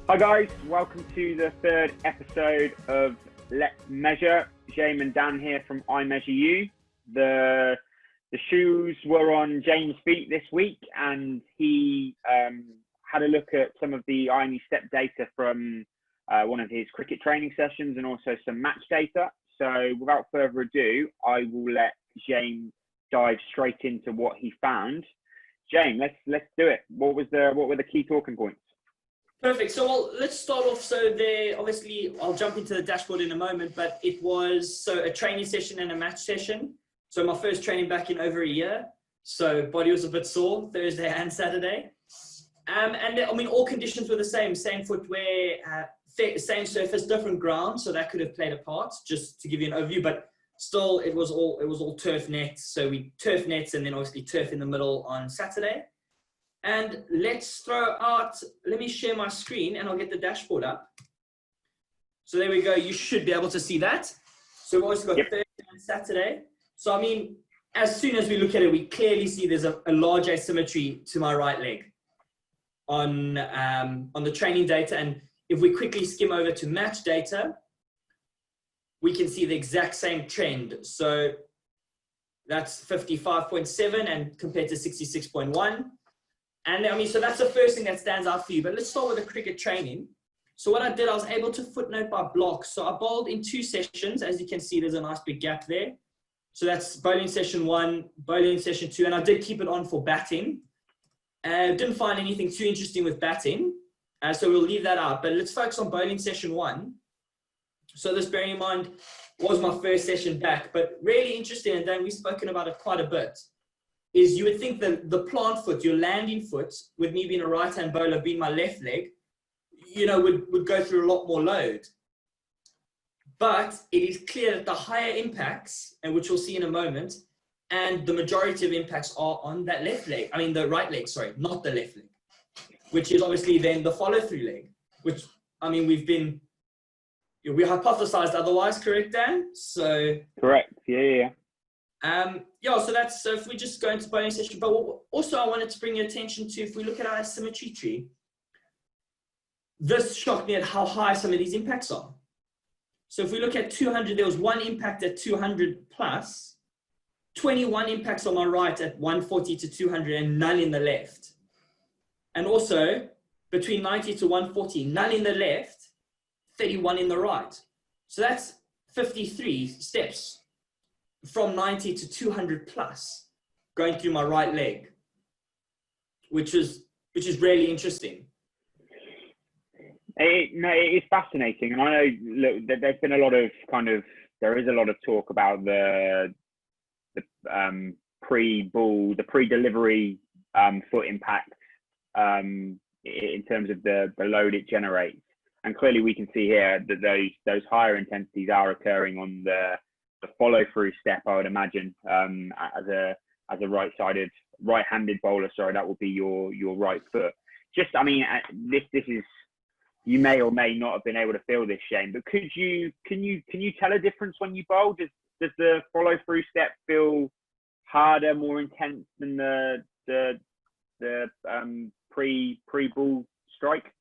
Hi guys, welcome to the third episode of Let's Measure. Jaime and Dan here from I Measure You. The shoes were on James' feet this week, and he had a look at some of the IME step data from one of his cricket training sessions and also some match data. So without further ado, I will let James dive straight into what he found. James, let's do it. What were the key talking points? Perfect. So let's start off. So there, obviously, I'll jump into the dashboard in a moment, but it was a training session and a match session. So my first training back in over a year. So body was a bit sore Thursday and Saturday. And I mean, all conditions were the same footwear, same surface, different ground. So that could have played a part, just to give you an overview, but still it was all turf nets. So we turf nets and then obviously turf in the middle on Saturday. And let's let me share my screen and I'll get the dashboard up. So there we go. You should be able to see that. So we've also got Thursday and Saturday. So, I mean, as soon as we look at it, we clearly see there's a large asymmetry to my right leg on the training data. And if we quickly skim over to match data, we can see the exact same trend. So that's 55.7 and compared to 66.1. And I mean, so that's the first thing that stands out for you. But let's start with the cricket training. So what I did, I was able to footnote by blocks. So I bowled in 2 sessions. As you can see, there's a nice big gap there. So that's bowling session 1, bowling session 2. And I did keep it on for batting. Didn't find anything too interesting with batting. So we'll leave that out. But let's focus on bowling session 1. So this, bearing in mind, was my first session back. But really interesting, and Dan, we've spoken about it quite a bit, is you would think that the plant foot, your landing foot, with me being a right-hand bowler, being my left leg, would go through a lot more load. But it is clear that the higher impacts, and which we'll see in a moment, and the majority of impacts are on that left leg. I mean, the right leg, sorry, not the left leg, which is obviously then the follow-through leg, which, I mean, we hypothesized otherwise, correct, Dan? So Correct. Yeah. So if we just go into bowling session, but also I wanted to bring your attention to, if we look at our asymmetry tree, this shocked me at how high some of these impacts are. So if we look at 200, there was 1 impact at 200 plus, 21 impacts on my right at 140 to 200 and none in the left. And also between 90 to 140, none in the left, 31 in the right. So that's 53 steps from 90 to 200 plus going through my right leg, which is really interesting. It is fascinating, and I know there's been a lot of there is a lot of talk about the pre-delivery foot impact in terms of the load it generates, and clearly we can see here that those higher intensities are occurring on the follow-through step, I would imagine, as a right-handed bowler. Sorry, that would be your right foot. Just, I mean, this is, you may or may not have been able to feel this, Shane, but can you tell a difference when you bowl? Does the follow-through step feel harder, more intense than the pre-ball strike?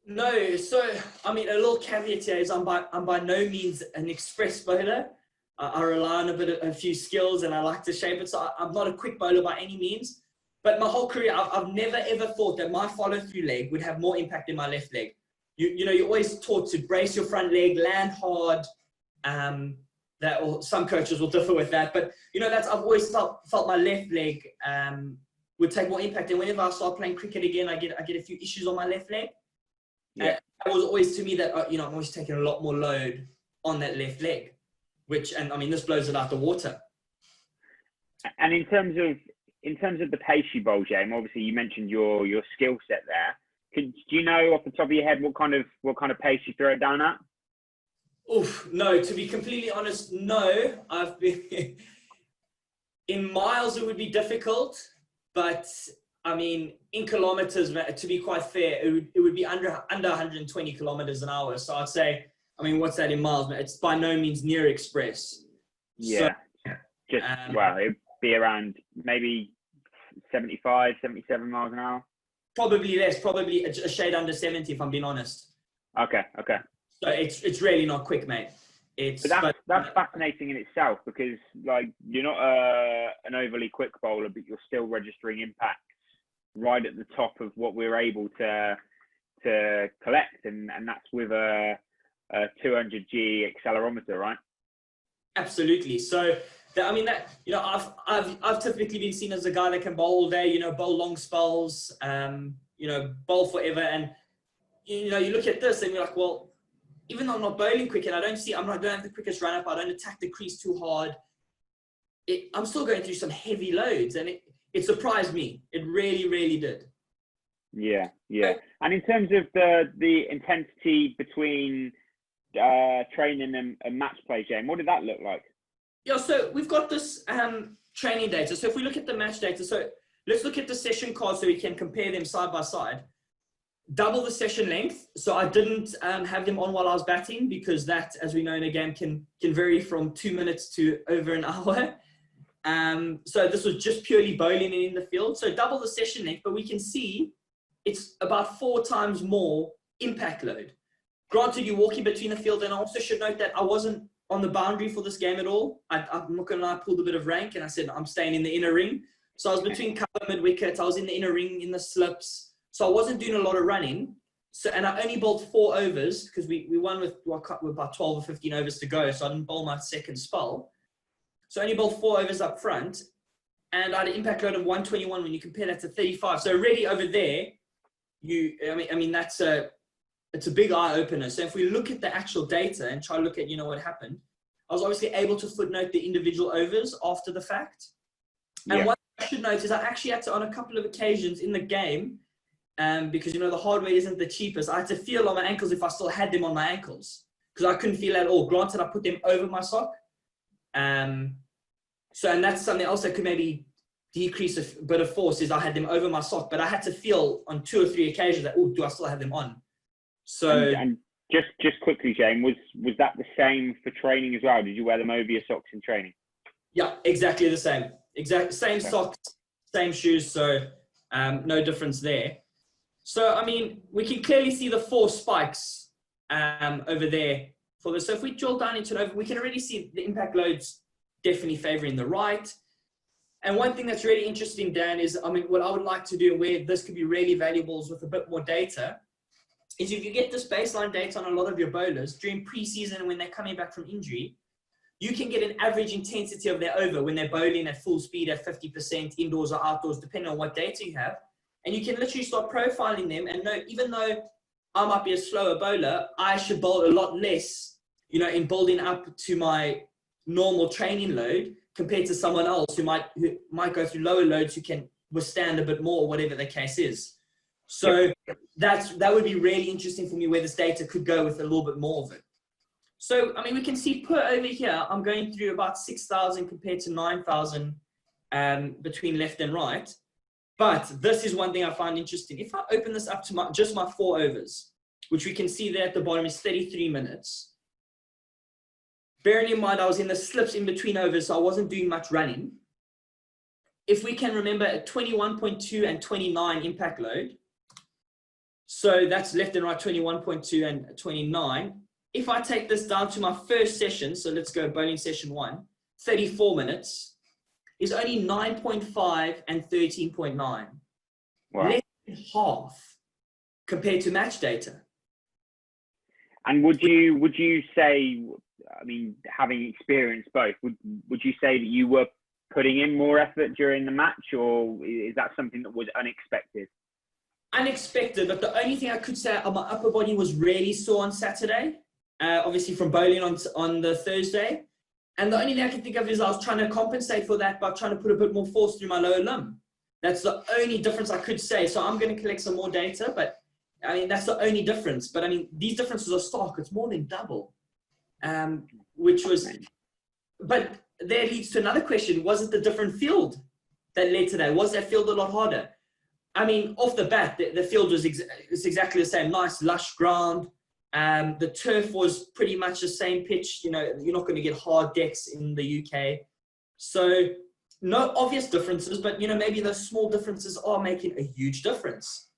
No. So, I mean, a little caveat here is I'm by no means an express bowler. I rely on a few skills, and I like to shape it. So I'm not a quick bowler by any means. But my whole career, I've never ever thought that my follow-through leg would have more impact than my left leg. You're always taught to brace your front leg, land hard. Or some coaches will differ with that. But I've always felt my left leg would take more impact. And whenever I start playing cricket again, I get a few issues on my left leg. Yeah. It was always to me that I'm always taking a lot more load on that left leg. And I mean, this blows it out the water. And in terms of the pace you bowl, James, obviously you mentioned your skill set there. Do you know off the top of your head what kind of pace you throw it down at? Oof, no. To be completely honest, no. I've been in miles. It would be difficult, but I mean, in kilometers, to be quite fair, it would be under 120 kilometers an hour. So I'd say, I mean, what's that in miles? It's by no means near express. Yeah. It'd be around maybe 75, 77 miles an hour. Probably less, probably a shade under 70, if I'm being honest. Okay. So it's really not quick, mate. That's fascinating in itself, because like you're not an overly quick bowler, but you're still registering impacts right at the top of what we're able to collect, and that's with a 200G accelerometer, right? Absolutely. So I've typically been seen as a guy that can bowl all day, bowl long spells, bowl forever, and you look at this and you're like, well, even though I'm not bowling quick and I don't have the quickest run up, I don't attack the crease too hard, I'm still going through some heavy loads, and it surprised me. It really, really did. Yeah. And in terms of the intensity between training and match play, James, what did that look like? Yeah, so we've got this training data. So if we look at the match data, so let's look at the session cards so we can compare them side by side. Double the session length. So I didn't have them on while I was batting, because that, as we know in a game, can vary from 2 minutes to over an hour. So this was just purely bowling in the field. So double the session length, but we can see it's about 4 times more impact load. Granted, you're walking between the field, and I also should note that I wasn't on the boundary for this game at all. I'm not going to lie, I pulled a bit of rank, and I said I'm staying in the inner ring. So I was between cover, mid-wicket. I was in the inner ring, in the slips. So I wasn't doing a lot of running. And I only bowled 4 overs, because we won with about 12 or 15 overs to go. So I didn't bowl my second spell. So I only bowled 4 overs up front, and I had an impact load of 121 when you compare that to 35. So already over there, it's a big eye opener. So if we look at the actual data and try to look at, what happened, I was obviously able to footnote the individual overs after the fact. And what I should note is I actually had to, on a couple of occasions in the game, because, the hardware isn't the cheapest, I had to feel on my ankles if I still had them on my ankles, because I couldn't feel at all. Granted, I put them over my sock. And that's something else that could maybe decrease a bit of force, is I had them over my sock, but I had to feel on 2 or 3 occasions that, do I still have them on? So and just quickly, James, was that the same for training as well? Did you wear them over your socks in training? Yeah, exactly the same. Same socks, same shoes. So no difference there. So we can clearly see the 4 spikes over there for this. So if we drill down into it, we can already see the impact loads definitely favoring the right. And one thing that's really interesting, Dan, is what I would like to do, and where this could be really valuable, is with a bit more data, is if you get this baseline data on a lot of your bowlers during pre-season when they're coming back from injury, you can get an average intensity of their over when they're bowling at full speed at 50%, indoors or outdoors, depending on what data you have. And you can literally start profiling them and know, even though I might be a slower bowler, I should bowl a lot less, in building up to my normal training load compared to someone else who might go through lower loads, who can withstand a bit more, whatever the case is. So that would be really interesting for me, where this data could go with a little bit more of it. So, we can see per over here, I'm going through about 6,000 compared to 9,000 between left and right. But this is one thing I find interesting. If I open this up to just my 4 overs, which we can see there at the bottom is 33 minutes. Bearing in mind, I was in the slips in between overs, so I wasn't doing much running. If we can remember at 21.2 and 29 impact load, so that's left and right, 21.2 and 29. If I take this down to my first session, so let's go bowling session 1, 34 minutes, is only 9.5 and 13.9. Wow. Less than half compared to match data. And would you say, having experienced both, would you say that you were putting in more effort during the match, or is that something that was unexpected? Unexpected, but the only thing I could say, my upper body was really sore on Saturday, obviously from bowling on the Thursday. And the only thing I can think of is I was trying to compensate for that by trying to put a bit more force through my lower limb. That's the only difference I could say. So I'm going to collect some more data, but that's the only difference. But these differences are stark. It's more than double, which was, but that leads to another question. Was it the different field that led to that? Was that field a lot harder? Off the bat, the field was exactly the same. Nice, lush ground. The turf was pretty much the same pitch. You're not going to get hard decks in the UK. So no obvious differences, but, maybe those small differences are making a huge difference.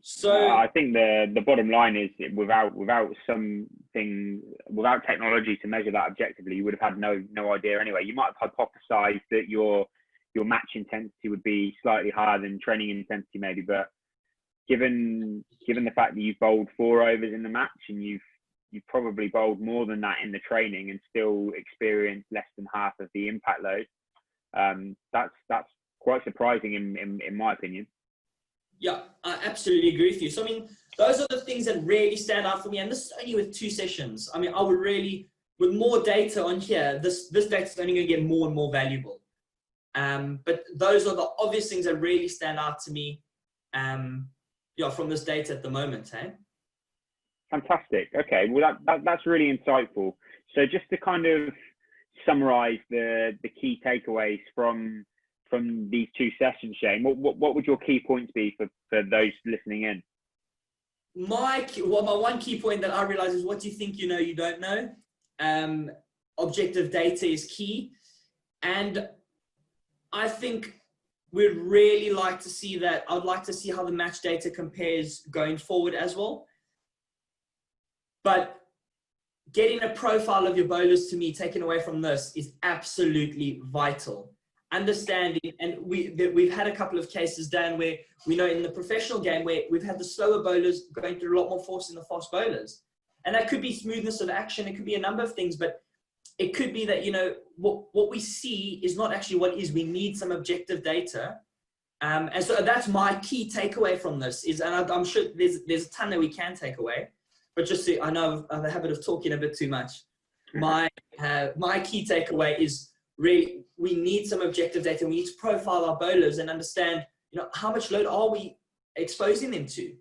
So I think the bottom line is without technology to measure that objectively, you would have had no idea anyway. You might have hypothesized that your match intensity would be slightly higher than training intensity maybe, but given the fact that you've bowled 4 overs in the match and you've probably bowled more than that in the training and still experienced less than half of the impact load, that's quite surprising in my opinion. Yeah, I absolutely agree with you. So, I mean, those are the things that really stand out for me. And this is only with 2 sessions. I mean, I would really, with more data on here, this data is only going to get more and more valuable. But those are the obvious things that really stand out to me from this data at the moment. Hey? Fantastic. Okay, well, that's really insightful. So just to kind of summarize the key takeaways from these 2 sessions, Shane, what would your key points be for those listening in? My one key point that I realize is, what you think you know, you don't know. Objective data is key. And I think we'd really like to see that. I'd like to see how the match data compares going forward as well. But getting a profile of your bowlers, to me, taken away from this, is absolutely vital. Understanding, and we've had a couple of cases, Dan, where we know in the professional game where we've had the slower bowlers going through a lot more force than the fast bowlers. And that could be smoothness of action. It could be a number of things, but it could be that, what we see is not actually what is. We need some objective data. And so that's my key takeaway from this is, and I'm sure there's a ton that we can take away, but just I know I have a habit of talking a bit too much. My key takeaway is, really, we need some objective data. We need to profile our bowlers and understand, how much load are we exposing them to?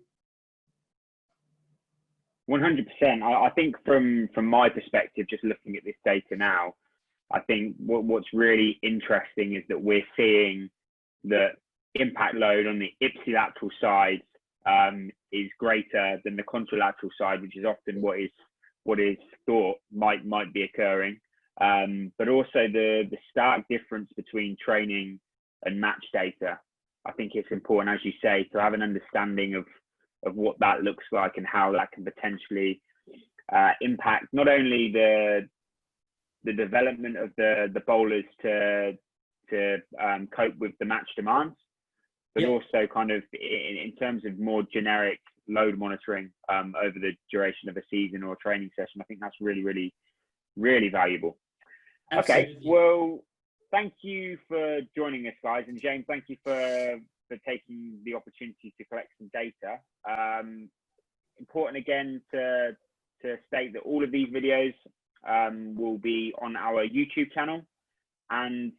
100%. I think from my perspective, just looking at this data now, I think what's really interesting is that we're seeing that impact load on the ipsilateral side is greater than the contralateral side, which is often what is thought might be occurring. But also the stark difference between training and match data. I think it's important, as you say, to have an understanding of what that looks like and how that can potentially impact not only the development of the bowlers to cope with the match demands, but also kind of in terms of more generic load monitoring over the duration of a season or a training session. I think that's really, really, really valuable. Absolutely. Okay, well, thank you for joining us, guys. And James, thank you for taking the opportunity to collect some data. Important again to state that all of these videos will be on our YouTube channel. And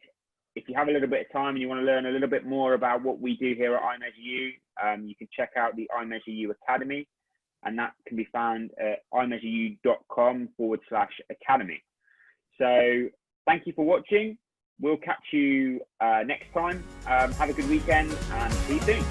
if you have a little bit of time and you want to learn a little bit more about what we do here at iMeasureU, you can check out the iMeasureU Academy, and that can be found at iMeasureU.com/academy. So thank you for watching. We'll catch you next time. Have a good weekend and see you soon.